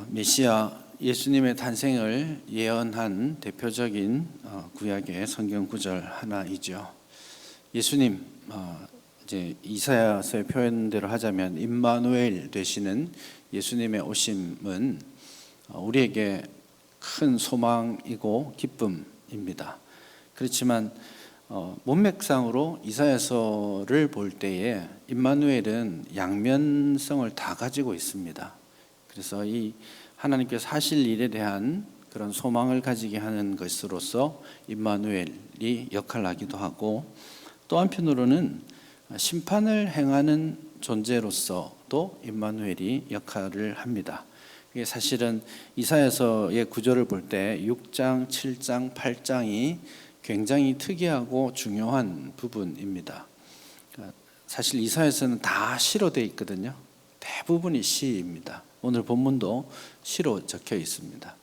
메시아 예수님의 탄생을 예언한 대표적인 구약의 성경 구절 하나이죠. 예수님, 이제 이사야서의 표현대로 하자면 임마누엘 되시는 예수님의 오심은 우리에게 큰 소망이고 기쁨입니다. 그렇지만 문맥상으로 이사야서를 볼 때에 임마누엘은 양면성을 다 가지고 있습니다. 그래서 이 하나님께서 하실 일에 대한 그런 소망을 가지게 하는 것으로서 임마누엘이 역할을 하기도 하고, 또 한편으로는 심판을 행하는 존재로서도 임마누엘이 역할을 합니다. 이게 사실은 이사야서의 구절을 볼 때 6장, 7장, 8장이 굉장히 특이하고 중요한 부분입니다. 사실 이사야서는 다 시로 되어 있거든요. 대부분이 시입니다. 오늘 본문도 시로 적혀 있습니다.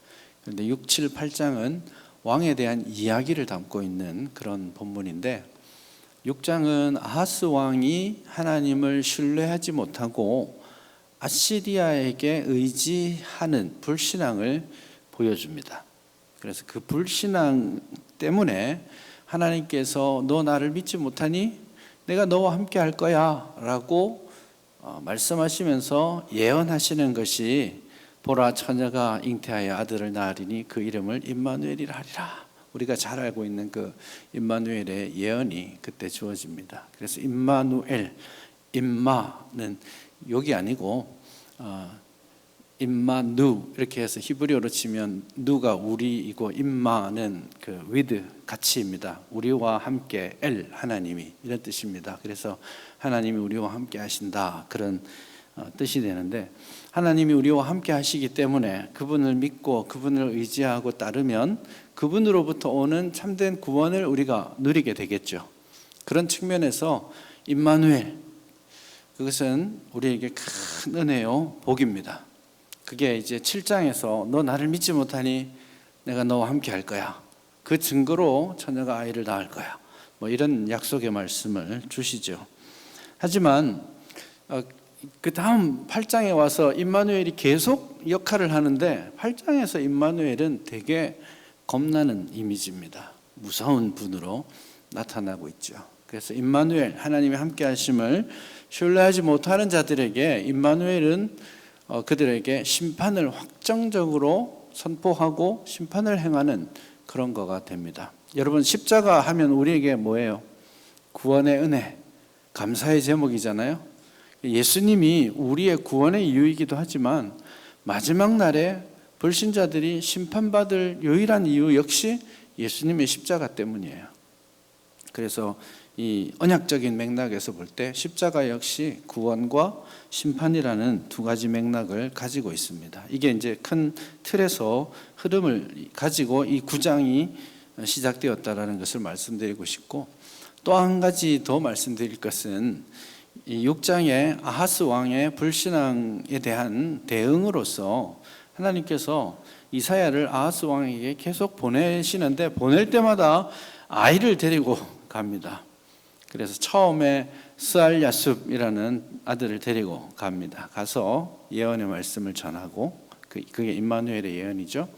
그런데 6, 7, 8장은 왕에 대한 이야기를 담고 있는 그런 본문인데, 6장은 아하스 왕이 하나님을 신뢰하지 못하고 아시리아에게 의지하는 불신앙을 보여줍니다. 그래서 그 불신앙 때문에 하나님께서 너 나를 믿지 못하니 내가 너와 함께 할 거야 라고 말씀하시면서 예언하시는 것이, 보라 처녀가 잉태하여 아들을 낳으리니 그 이름을 임마누엘이라 하리라. 우리가 잘 알고 있는 그 임마누엘의 예언이 그때 주어집니다. 그래서 임마누엘, 임마는 욕이 아니고 임마누 이렇게 해서 히브리어로 치면 누가 우리이고 임마는 그 with 같이입니다. 우리와 함께 엘 하나님이 이런 뜻입니다. 그래서 하나님이 우리와 함께 하신다 그런 뜻이 되는데, 하나님이 우리와 함께 하시기 때문에 그분을 믿고 그분을 의지하고 따르면 그분으로부터 오는 참된 구원을 우리가 누리게 되겠죠. 그런 측면에서 임마누엘, 그것은 우리에게 큰 은혜요 복입니다. 그게 이제 7장에서 너 나를 믿지 못하니 내가 너와 함께 할 거야, 그 증거로 처녀가 아이를 낳을 거야, 뭐 이런 약속의 말씀을 주시죠. 하지만 그 다음 8장에 와서 임마누엘이 계속 역할을 하는데, 8장에서 임마누엘은 되게 겁나는 이미지입니다. 무서운 분으로 나타나고 있죠. 그래서 임마누엘, 하나님이 함께 하심을 신뢰하지 못하는 자들에게 임마누엘은 그들에게 심판을 확정적으로 선포하고 심판을 행하는 그런 거가 됩니다. 여러분, 십자가 하면 우리에게 뭐예요? 구원의 은혜, 감사의 제목이잖아요. 예수님이 우리의 구원의 이유이기도 하지만 마지막 날에 불신자들이 심판받을 유일한 이유 역시 예수님의 십자가 때문이에요. 그래서 이 언약적인 맥락에서 볼 때 십자가 역시 구원과 심판이라는 두 가지 맥락을 가지고 있습니다. 이게 이제 큰 틀에서 흐름을 가지고 이 9장이 시작되었다라는 것을 말씀드리고 싶고, 또 한 가지 더 말씀드릴 것은 이 6장의 아하스 왕의 불신앙에 대한 대응으로서 하나님께서 이사야를 아하스 왕에게 계속 보내시는데, 보낼 때마다 아이를 데리고 갑니다. 그래서 처음에 스알야숲이라는 아들을 데리고 갑니다. 가서 예언의 말씀을 전하고, 그게 임마누엘의 예언이죠.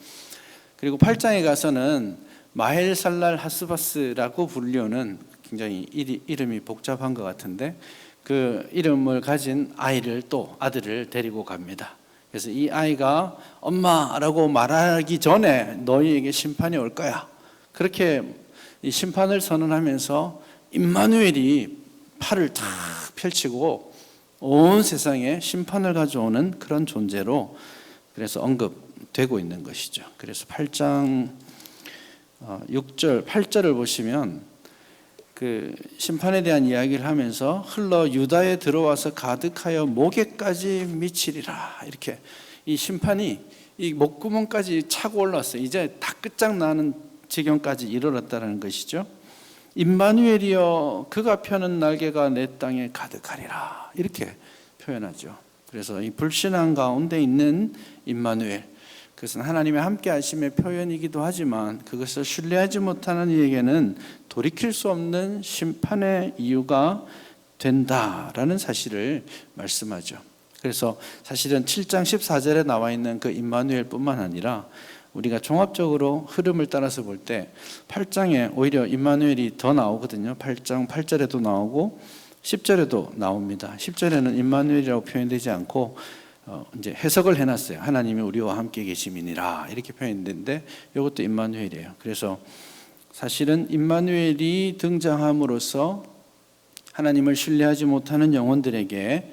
그리고 8장에 가서는 마헬살랄 하스바스라고 불리우는, 굉장히 이름이 복잡한 것 같은데 그 이름을 가진 아이를, 또 아들을 데리고 갑니다. 그래서 이 아이가 엄마라고 말하기 전에 너희에게 심판이 올 거야, 그렇게 이 심판을 선언하면서 임마누엘이 팔을 탁 펼치고 온 세상에 심판을 가져오는 그런 존재로 그래서 언급되고 있는 것이죠. 그래서 8장 6절, 8절을 보시면 그 심판에 대한 이야기를 하면서 흘러 유다에 들어와서 가득하여 목에까지 미치리라, 이렇게 이 심판이 이 목구멍까지 차고 올랐어요. 이제 다 끝장나는 지경까지 이르렀다는 것이죠. 임마누엘이여 그가 펴는 날개가 내 땅에 가득하리라, 이렇게 표현하죠. 그래서 이 불신앙 가운데 있는 임마누엘, 그것은 하나님의 함께 하심의 표현이기도 하지만 그것을 신뢰하지 못하는 이에게는 돌이킬 수 없는 심판의 이유가 된다라는 사실을 말씀하죠. 그래서 사실은 7장 14절에 나와 있는 그 임마누엘뿐만 아니라 우리가 종합적으로 흐름을 따라서 볼 때 8장에 오히려 임마누엘이 더 나오거든요. 8장 8절에도 나오고 10절에도 나옵니다. 10절에는 임마누엘이라고 표현되지 않고 이제 해석을 해놨어요. 하나님이 우리와 함께 계심이니라 이렇게 표현되는데 이것도 임마누엘이에요. 그래서 사실은 임마누엘이 등장함으로써 하나님을 신뢰하지 못하는 영혼들에게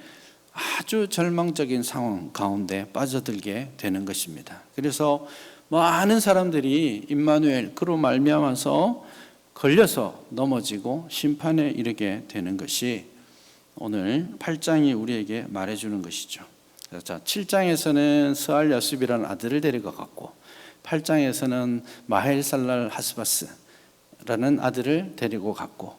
아주 절망적인 상황 가운데 빠져들게 되는 것입니다. 그래서 많은 사람들이 임마누엘 그로 말미암아서 걸려서 넘어지고 심판에 이르게 되는 것이 오늘 8장이 우리에게 말해주는 것이죠. 자, 7장에서는 스알 야숲이라는 아들을 데려갔고 8장에서는 마헬살랄 하스바스라는 아들을 데리고 갔고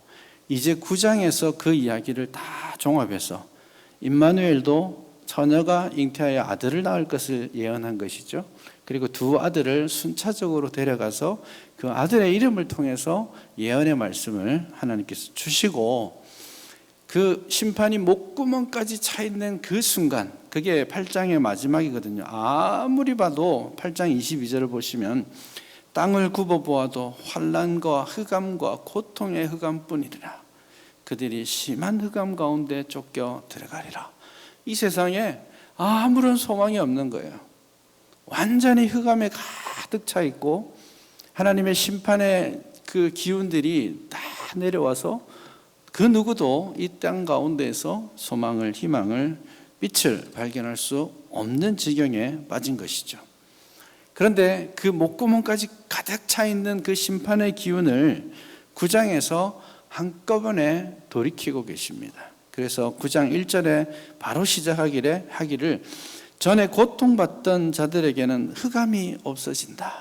이제 9장에서 그 이야기를 다 종합해서 임마누엘도 처녀가 잉태하여 아들을 낳을 것을 예언한 것이죠. 그리고 두 아들을 순차적으로 데려가서 그 아들의 이름을 통해서 예언의 말씀을 하나님께서 주시고 그 심판이 목구멍까지 차 있는 그 순간, 그게 8장의 마지막이거든요. 아무리 봐도 8장 22절을 보시면 땅을 굽어보아도 환난과 흑암과 고통의 흑암뿐이라. 그들이 심한 흑암 가운데 쫓겨 들어가리라. 이 세상에 아무런 소망이 없는 거예요. 완전히 흑암에 가득 차 있고 하나님의 심판의 그 기운들이 다 내려와서 그 누구도 이 땅 가운데에서 소망을, 희망을, 빛을 발견할 수 없는 지경에 빠진 것이죠. 그런데 그 목구멍까지 가득 차 있는 그 심판의 기운을 9장에서 한꺼번에 돌이키고 계십니다. 그래서 9장 1절에 바로 시작하기를 전에 고통받던 자들에게는 흑암이 없어진다.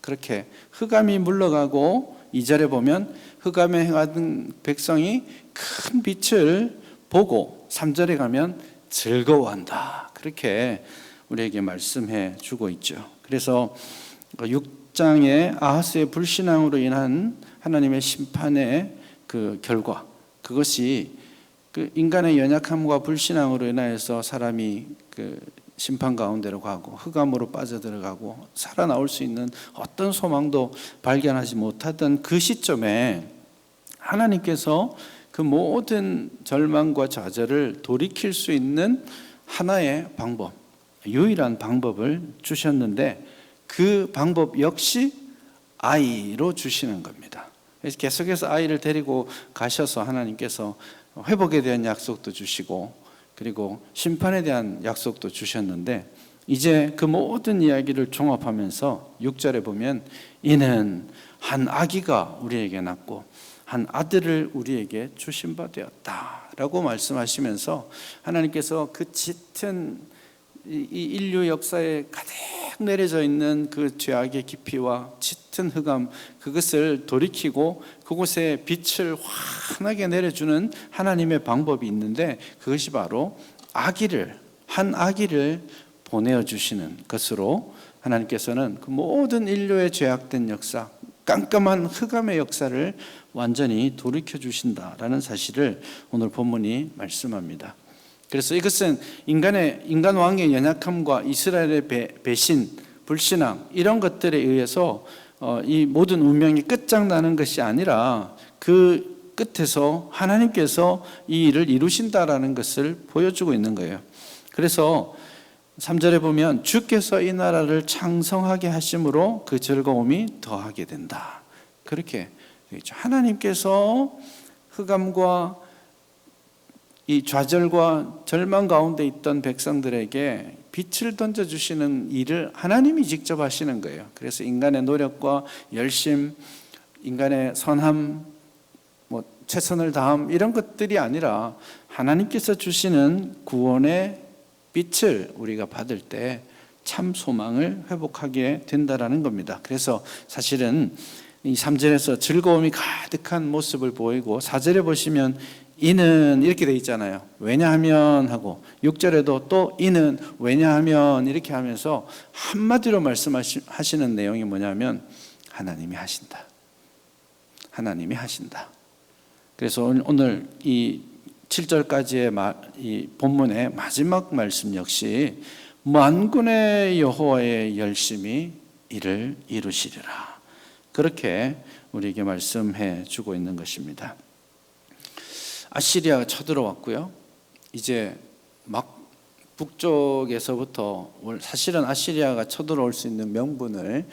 그렇게 흑암이 물러가고 2절에 보면 흑암에 행하던 백성이 큰 빛을 보고 3절에 가면 즐거워한다. 그렇게 우리에게 말씀해 주고 있죠. 그래서 6장의 아하스의 불신앙으로 인한 하나님의 심판의 그 결과, 그것이 그 인간의 연약함과 불신앙으로 인하여서 사람이 그 심판 가운데로 가고 흑암으로 빠져들어가고 살아나올 수 있는 어떤 소망도 발견하지 못하던 그 시점에 하나님께서 그 모든 절망과 좌절을 돌이킬 수 있는 하나의 방법, 유일한 방법을 주셨는데 그 방법 역시 아이로 주시는 겁니다. 그래서 계속해서 아이를 데리고 가셔서 하나님께서 회복에 대한 약속도 주시고 그리고 심판에 대한 약속도 주셨는데 이제 그 모든 이야기를 종합하면서 6절에 보면 이는 한 아기가 우리에게 낳고 한 아들을 우리에게 주신 바 되었다라고 말씀하시면서 하나님께서 그 짙은 이 인류 역사에 가득 내려져 있는 그 죄악의 깊이와 짙은 흑암, 그것을 돌이키고 그곳에 빛을 환하게 내려주는 하나님의 방법이 있는데 그것이 바로 한 아기를 보내어 주시는 것으로 하나님께서는 그 모든 인류의 죄악된 역사, 깜깜한 흑암의 역사를 완전히 돌이켜 주신다라는 사실을 오늘 본문이 말씀합니다. 그래서 이것은 인간 왕의 연약함과 이스라엘의 배신, 불신앙 이런 것들에 의해서 이 모든 운명이 끝장나는 것이 아니라 그 끝에서 하나님께서 이 일을 이루신다라는 것을 보여주고 있는 거예요. 그래서 3절에 보면 주께서 이 나라를 창성하게 하심으로 그 즐거움이 더하게 된다. 그렇게 되죠. 하나님께서 흑암과 이 좌절과 절망 가운데 있던 백성들에게 빛을 던져주시는 일을 하나님이 직접 하시는 거예요. 그래서 인간의 노력과 열심, 인간의 선함, 최선을 다함 이런 것들이 아니라 하나님께서 주시는 구원의 빛을 우리가 받을 때 참 소망을 회복하게 된다라는 겁니다. 그래서 사실은 이 3절에서 즐거움이 가득한 모습을 보이고 4절에 보시면 이는 이렇게 돼 있잖아요. 왜냐하면 하고 6절에도 또 이는 왜냐하면 이렇게 하면서 한마디로 말씀하시는 내용이 뭐냐면 하나님이 하신다. 하나님이 하신다. 그래서 오늘 이 7절까지의 이 본문의 마지막 말씀 역시 만군의 여호와의 열심히 이를 이루시리라. 그렇게 우리에게 말씀해 주고 있는 것입니다. 아시리아가 쳐들어왔고요. 이제 막 북쪽에서부터 사실은 아시리아가 쳐들어올 수 있는 명분을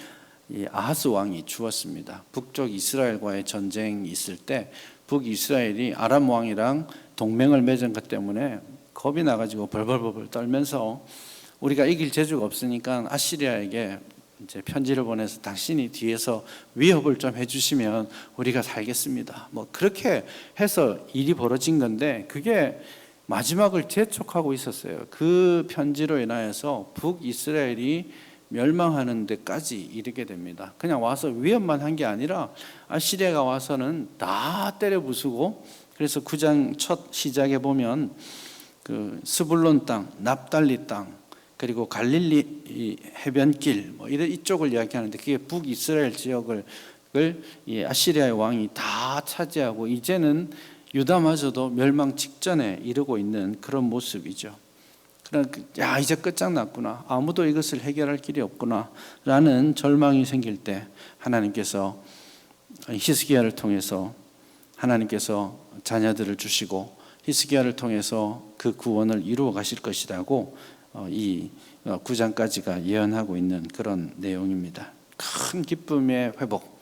이 아하스 왕이 주었습니다. 북쪽 이스라엘과의 전쟁이 있을 때 북이스라엘이 아람 왕이랑 동맹을 맺은 것 때문에 겁이 나가지고 벌벌벌 떨면서 우리가 이길 재주가 없으니까 아시리아에게 이제 편지를 보내서 당신이 뒤에서 위협을 좀 해주시면 우리가 살겠습니다. 뭐 그렇게 해서 일이 벌어진 건데 그게 마지막을 재촉하고 있었어요. 그 편지로 인하여서 북이스라엘이 멸망하는 데까지 이르게 됩니다. 그냥 와서 위협만 한 게 아니라 아시리아가 와서는 다 때려 부수고, 그래서 9장 첫 시작에 보면 그 스불론 땅, 납달리 땅, 그리고 갈릴리 해변길 뭐 이쪽을 이야기하는데 그게 북이스라엘 지역을 이 아시리아의 왕이 다 차지하고 이제는 유다마저도 멸망 직전에 이르고 있는 그런 모습이죠. 그러니까 이제 끝장났구나, 아무도 이것을 해결할 길이 없구나라는 절망이 생길 때 하나님께서 히스기야를 통해서 하나님께서 자녀들을 주시고 히스기야를 통해서 그 구원을 이루어 가실 것이라고 이 9장까지가 예언하고 있는 그런 내용입니다. 큰 기쁨의 회복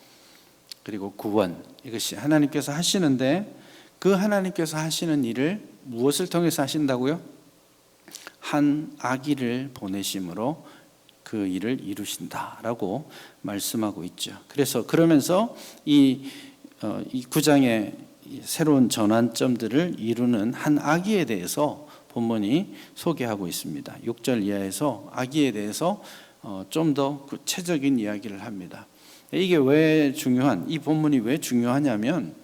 그리고 구원, 이것이 하나님께서 하시는데 그 하나님께서 하시는 일을 무엇을 통해서 하신다고요? 한 아기를 보내심으로 그 일을 이루신다라고 말씀하고 있죠. 그래서 그러면서 이 9장의 새로운 전환점들을 이루는 한 아기에 대해서 본문이 소개하고 있습니다. 6절 이하에서 아기에 대해서 좀 더 구체적인 이야기를 합니다. 이게 왜 이 본문이 왜 중요하냐면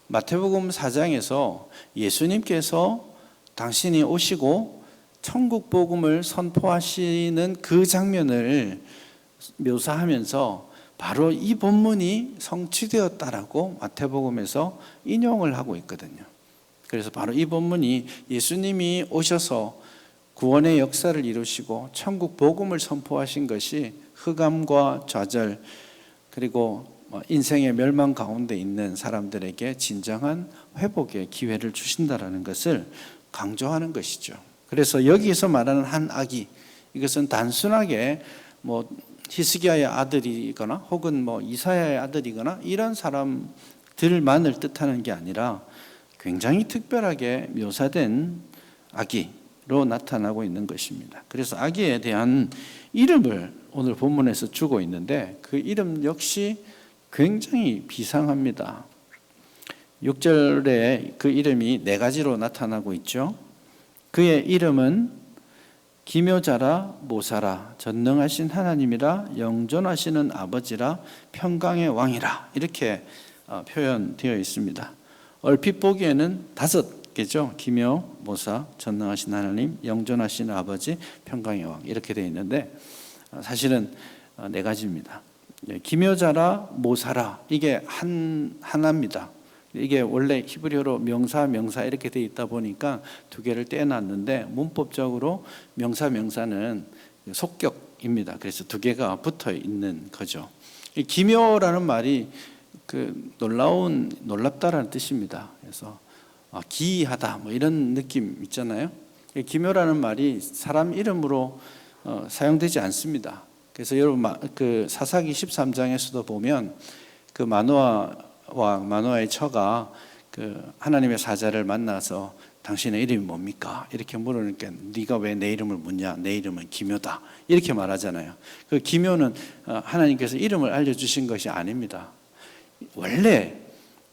마태복음 4장에서 예수님께서 당신이 오시고 천국 복음을 선포하시는 그 장면을 묘사하면서 바로 이 본문이 성취되었다라고 마태복음에서 인용을 하고 있거든요. 그래서 바로 이 본문이 예수님이 오셔서 구원의 역사를 이루시고 천국 복음을 선포하신 것이 흑암과 좌절 그리고 인생의 멸망 가운데 있는 사람들에게 진정한 회복의 기회를 주신다라는 것을 강조하는 것이죠. 그래서 여기서 말하는 한 아기, 이것은 단순하게 히스기야의 아들이거나 혹은 이사야의 아들이거나 이런 사람들만을 뜻하는 게 아니라 굉장히 특별하게 묘사된 아기로 나타나고 있는 것입니다. 그래서 아기에 대한 이름을 오늘 본문에서 주고 있는데 그 이름 역시 굉장히 비상합니다. 6절에 그 이름이 4가지로 나타나고 있죠. 그의 이름은 기묘자라 모사라 전능하신 하나님이라 영존하시는 아버지라 평강의 왕이라 이렇게 표현되어 있습니다. 얼핏 보기에는 5개죠. 기묘, 모사, 전능하신 하나님, 영존하신 아버지, 평강의 왕 이렇게 되어 있는데 사실은 4가지입니다. 기묘자라 모사라 이게 하나입니다. 이게 원래 히브리어로 명사 이렇게 되어 있다 보니까 2개를 떼어놨는데 문법적으로 명사는 속격입니다. 그래서 2개가 붙어 있는 거죠. 이 기묘라는 말이 놀랍다라는 뜻입니다. 그래서 기이하다 이런 느낌 있잖아요. 기묘라는 말이 사람 이름으로 사용되지 않습니다. 그래서 여러분 그 사사기 13장에서도 보면 그 마노아의 처가 그 하나님의 사자를 만나서 당신의 이름이 뭡니까? 이렇게 물으니까 네가 왜 내 이름을 묻냐? 내 이름은 기묘다. 이렇게 말하잖아요. 그 기묘는 하나님께서 이름을 알려주신 것이 아닙니다. 원래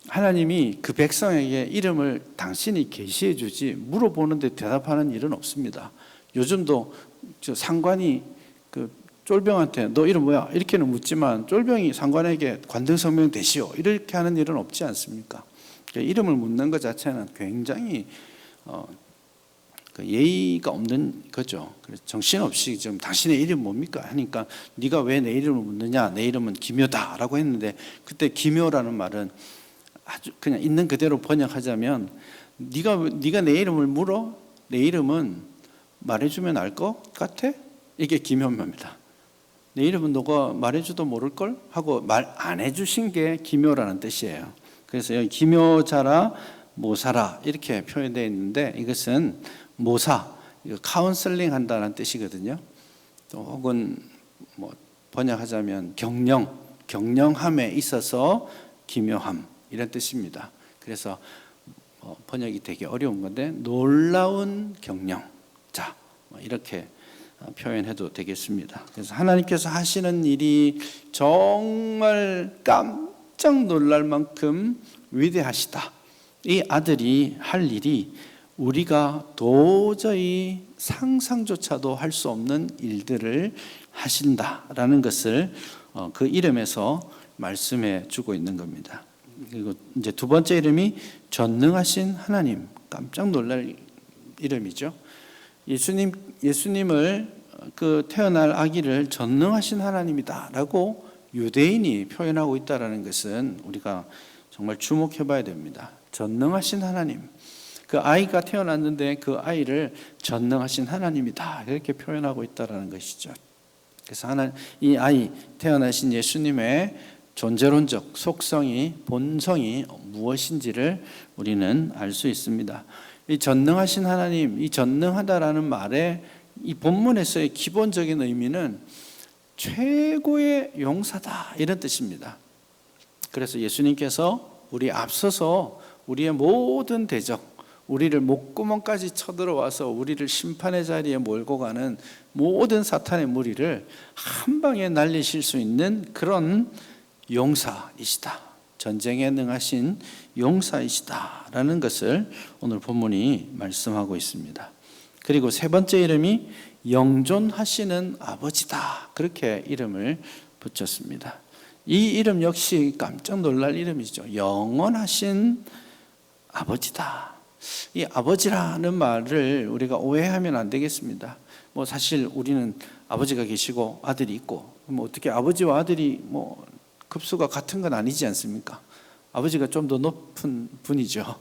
하나님이 그 백성에게 이름을 당신이 계시해 주지 물어보는데 대답하는 일은 없습니다. 요즘도 상관이 그 쫄병한테 너 이름 뭐야? 이렇게는 묻지만 쫄병이 상관에게 관등성명 되시오 이렇게 하는 일은 없지 않습니까? 이름을 묻는 것 자체는 굉장히 예의가 없는 거죠. 그래서 정신없이 지금 당신의 이름 뭡니까? 하니까 네가 왜 내 이름을 묻느냐? 내 이름은 기묘다라고 했는데 그때 기묘라는 말은 아주 그냥 있는 그대로 번역하자면 네가 내 이름을 물어? 내 이름은 말해주면 알 것 같아? 이게 기묘입니다. 내 이름은 너가 말해줘도 모를걸? 하고 말 안 해주신 게 기묘라는 뜻이에요. 그래서 여기 기묘자라 모사라 이렇게 표현되어 있는데, 이것은 모사, 카운슬링 한다는 뜻이거든요. 또 혹은 뭐 번역하자면 경영함에 있어서 기묘함 이런 뜻입니다. 그래서 번역이 되게 어려운 건데, 놀라운 경영자 이렇게 표현해도 되겠습니다. 그래서 하나님께서 하시는 일이 정말 깜짝 놀랄 만큼 위대하시다. 이 아들이 할 일이 우리가 도저히 상상조차도 할 수 없는 일들을 하신다라는 것을 그 이름에서 말씀해 주고 있는 겁니다. 그리고 이제 두 번째 이름이 전능하신 하나님, 깜짝 놀랄 이름이죠. 예수님을 그 태어날 아기를 전능하신 하나님이다라고 유대인이 표현하고 있다라는 것은 우리가 정말 주목해 봐야 됩니다. 전능하신 하나님, 그 아이가 태어났는데 그 아이를 전능하신 하나님이다 이렇게 표현하고 있다라는 것이죠. 그래서 이 아이 태어나신 예수님의 존재론적 속성이, 본성이 무엇인지를 우리는 알 수 있습니다. 이 전능하신 하나님, 이 전능하다라는 말의 이 본문에서의 기본적인 의미는 최고의 용사다 이런 뜻입니다. 그래서 예수님께서 우리 앞서서 우리의 모든 대적, 우리를 목구멍까지 쳐들어와서 우리를 심판의 자리에 몰고 가는 모든 사탄의 무리를 한 방에 날리실 수 있는 그런 용사이시다. 전쟁에 능하신 용사이시다라는 것을 오늘 본문이 말씀하고 있습니다. 그리고 세 번째 이름이 영존하시는 아버지다. 그렇게 이름을 붙였습니다. 이 이름 역시 깜짝 놀랄 이름이죠. 영원하신 아버지다. 이 아버지라는 말을 우리가 오해하면 안 되겠습니다. 뭐 사실 우리는 아버지가 계시고 아들이 있고, 뭐 어떻게 아버지와 아들이 뭐 급수가 같은 건 아니지 않습니까? 아버지가 좀 더 높은 분이죠.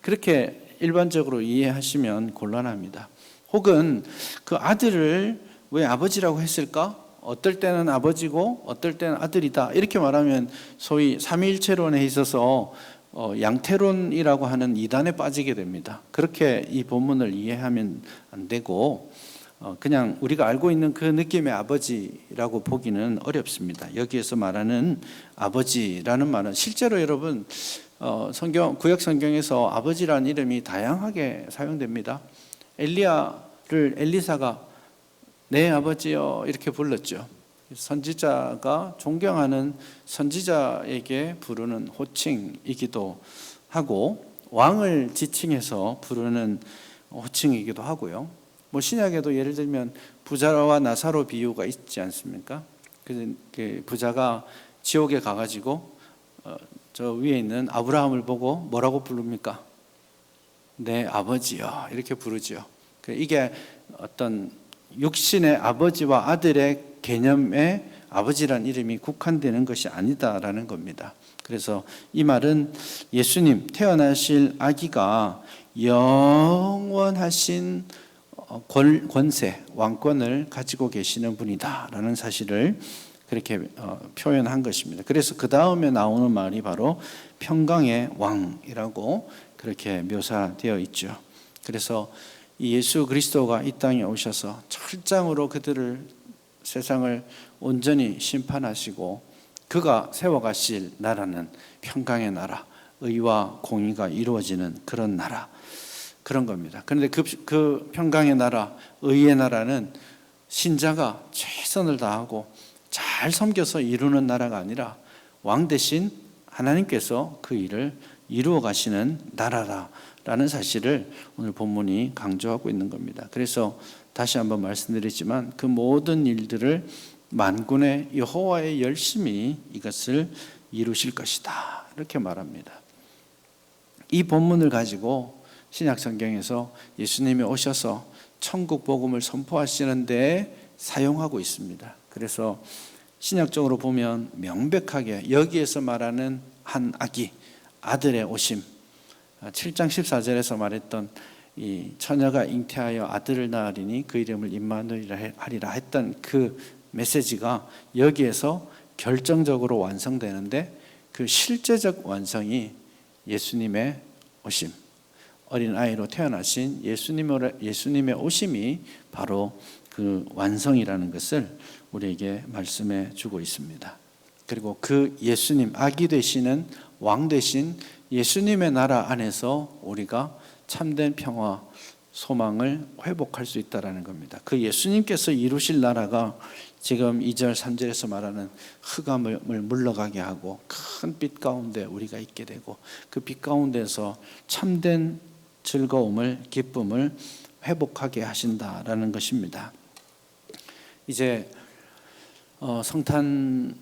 그렇게 일반적으로 이해하시면 곤란합니다. 혹은 그 아들을 왜 아버지라고 했을까? 어떨 때는 아버지고 어떨 때는 아들이다 이렇게 말하면 소위 삼위일체론에 있어서 양태론이라고 하는 이단에 빠지게 됩니다. 그렇게 이 본문을 이해하면 안 되고 그냥 우리가 알고 있는 그 느낌의 아버지라고 보기는 어렵습니다. 여기에서 말하는 아버지라는 말은 실제로 여러분 구약 성경에서 아버지라는 이름이 다양하게 사용됩니다. 엘리야를 엘리사가 내 아버지여 이렇게 불렀죠. 선지자가 존경하는 선지자에게 부르는 호칭이기도 하고, 왕을 지칭해서 부르는 호칭이기도 하고요. 뭐 신약에도 예를 들면 부자와 나사로 비유가 있지 않습니까? 그 부자가 지옥에 가가지고 저 위에 있는 아브라함을 보고 뭐라고 부릅니까? 내 아버지여 이렇게 부르죠. 이게 어떤 육신의 아버지와 아들의 개념에 아버지란 이름이 국한되는 것이 아니다라는 겁니다. 그래서 이 말은 예수님 태어나실 아기가 영원하신 권세, 왕권을 가지고 계시는 분이다라는 사실을 그렇게 표현한 것입니다. 그래서 그 다음에 나오는 말이 바로 평강의 왕이라고 그렇게 묘사되어 있죠. 그래서 이 예수 그리스도가 이 땅에 오셔서 철장으로 그들을 세상을 온전히 심판하시고 그가 세워가실 나라는 평강의 나라, 의와 공의가 이루어지는 그런 나라, 그런 겁니다. 그런데 그 평강의 나라, 의의 나라는 신자가 최선을 다하고 잘 섬겨서 이루는 나라가 아니라 왕 대신 하나님께서 그 일을 이루어 가시는 나라라는 사실을 오늘 본문이 강조하고 있는 겁니다. 그래서 다시 한번 말씀드리지만 그 모든 일들을 만군의 여호와의 열심히 이것을 이루실 것이다 이렇게 말합니다. 이 본문을 가지고 신약 성경에서 예수님이 오셔서 천국 복음을 선포하시는 데 사용하고 있습니다. 그래서 신약적으로 보면 명백하게 여기에서 말하는 한 아기, 아들의 오심, 7장 14절에서 말했던 이 처녀가 잉태하여 아들을 낳으리니 그 이름을 임마누엘이라 하리라 했던 그 메시지가 여기에서 결정적으로 완성되는데, 그 실제적 완성이 예수님의 오심, 어린아이로 태어나신 예수님의 오심이 바로 그 완성이라는 것을 우리에게 말씀해 주고 있습니다. 그리고 그 예수님, 아기 되시는 왕 되신 예수님의 나라 안에서 우리가 참된 평화, 소망을 회복할 수 있다는 겁니다. 그 예수님께서 이루실 나라가 지금 2절, 3절에서 말하는 흑암을 물러가게 하고 큰 빛 가운데 우리가 있게 되고, 그 빛 가운데서 참된 즐거움을, 기쁨을 회복하게 하신다라는 것입니다. 이제 성탄절이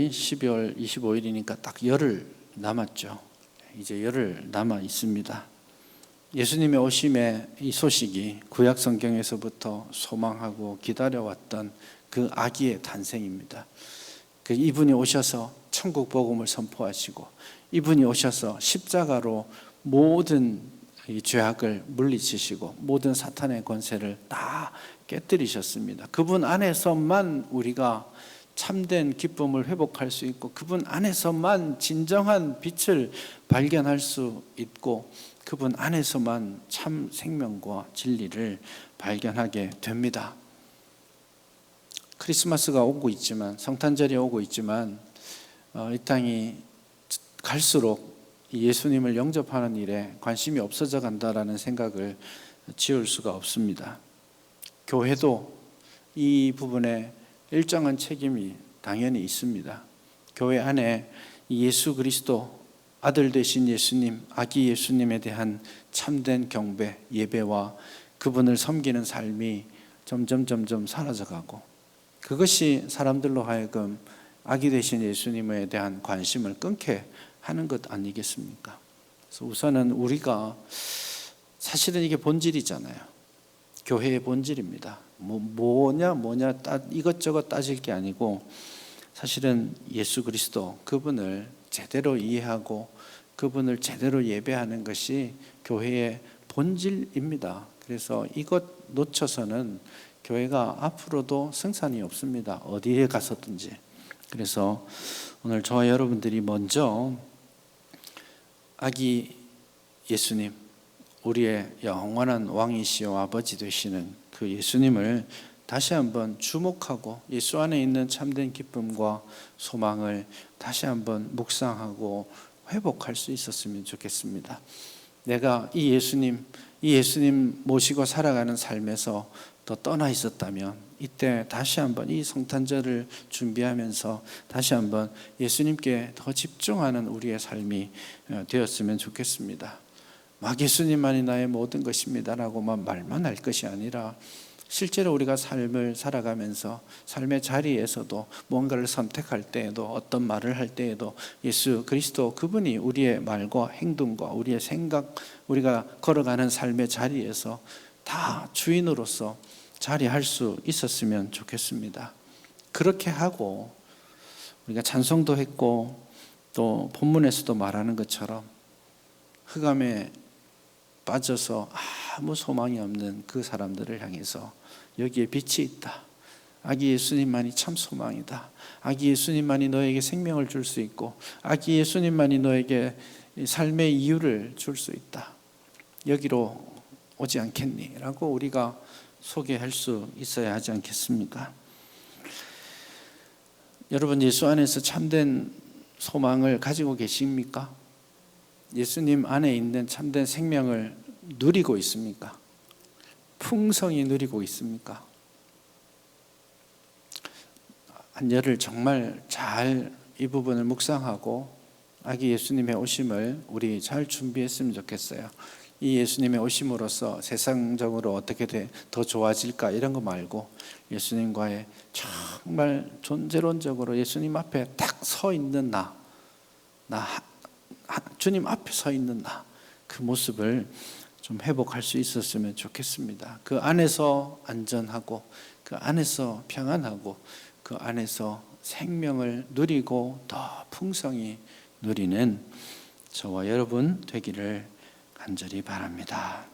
12월 25일이니까 딱 열흘 남았죠. 이제 열흘 남아 있습니다. 예수님의 오심의 이 소식이 구약 성경에서부터 소망하고 기다려왔던 그 아기의 탄생입니다. 그 이분이 오셔서 천국 복음을 선포하시고, 이분이 오셔서 십자가로 모든 이 죄악을 물리치시고 모든 사탄의 권세를 다 깨뜨리셨습니다. 그분 안에서만 우리가 참된 기쁨을 회복할 수 있고, 그분 안에서만 진정한 빛을 발견할 수 있고, 그분 안에서만 참 생명과 진리를 발견하게 됩니다. 크리스마스가 오고 있지만, 성탄절이 오고 있지만, 이 땅이 갈수록 예수님을 영접하는 일에 관심이 없어져 간다라는 생각을 지울 수가 없습니다. 교회도 이 부분에 일정한 책임이 당연히 있습니다. 교회 안에 예수 그리스도 아들 되신 예수님, 아기 예수님에 대한 참된 경배, 예배와 그분을 섬기는 삶이 점점 사라져가고, 그것이 사람들로 하여금 아기 되신 예수님에 대한 관심을 끊게 하는 것 아니겠습니까? 그래서 우선은 우리가, 사실은 이게 본질이잖아요. 교회의 본질입니다. 뭐냐 이것저것 따질 게 아니고, 사실은 예수 그리스도, 그분을 제대로 이해하고 그분을 제대로 예배하는 것이 교회의 본질입니다. 그래서 이것 놓쳐서는 교회가 앞으로도 승산이 없습니다. 어디에 가서든지. 그래서 오늘 저와 여러분들이 먼저 아기 예수님, 우리의 영원한 왕이시오 아버지 되시는 그 예수님을 다시 한번 주목하고, 예수 안에 있는 참된 기쁨과 소망을 다시 한번 묵상하고 회복할 수 있었으면 좋겠습니다. 내가 이 예수님 모시고 살아가는 삶에서 더 떠나 있었다면, 이때 다시 한번 이 성탄절을 준비하면서 다시 한번 예수님께 더 집중하는 우리의 삶이 되었으면 좋겠습니다. 막 예수님만이 나의 모든 것입니다라고만 말만 할 것이 아니라, 실제로 우리가 삶을 살아가면서 삶의 자리에서도 뭔가를 선택할 때에도, 어떤 말을 할 때에도 예수 그리스도, 그분이 우리의 말과 행동과 우리의 생각, 우리가 걸어가는 삶의 자리에서 다 주인으로서 자리할 수 있었으면 좋겠습니다. 그렇게 하고, 우리가 찬송도 했고 또 본문에서도 말하는 것처럼 흑암에 빠져서 아무 소망이 없는 그 사람들을 향해서 여기에 빛이 있다. 아기 예수님만이 참 소망이다. 아기 예수님만이 너에게 생명을 줄 수 있고, 아기 예수님만이 너에게 삶의 이유를 줄 수 있다. 여기로 오지 않겠니? 라고 우리가 소개할 수 있어야 하지 않겠습니까? 여러분, 예수 안에서 참된 소망을 가지고 계십니까? 예수님 안에 있는 참된 생명을 누리고 있습니까? 풍성히 누리고 있습니까? 한 열흘 정말 잘 이 부분을 묵상하고 아기 예수님의 오심을 우리 잘 준비했으면 좋겠어요. 이 예수님의 오심으로써 세상적으로 어떻게 더 좋아질까 이런 거 말고, 예수님과의 정말 존재론적으로 예수님 앞에 딱 서 있는 주님 앞에 서 있는 그 모습을 좀 회복할 수 있었으면 좋겠습니다. 그 안에서 안전하고, 그 안에서 평안하고, 그 안에서 생명을 누리고 더 풍성히 누리는 저와 여러분 되기를 간절히 바랍니다.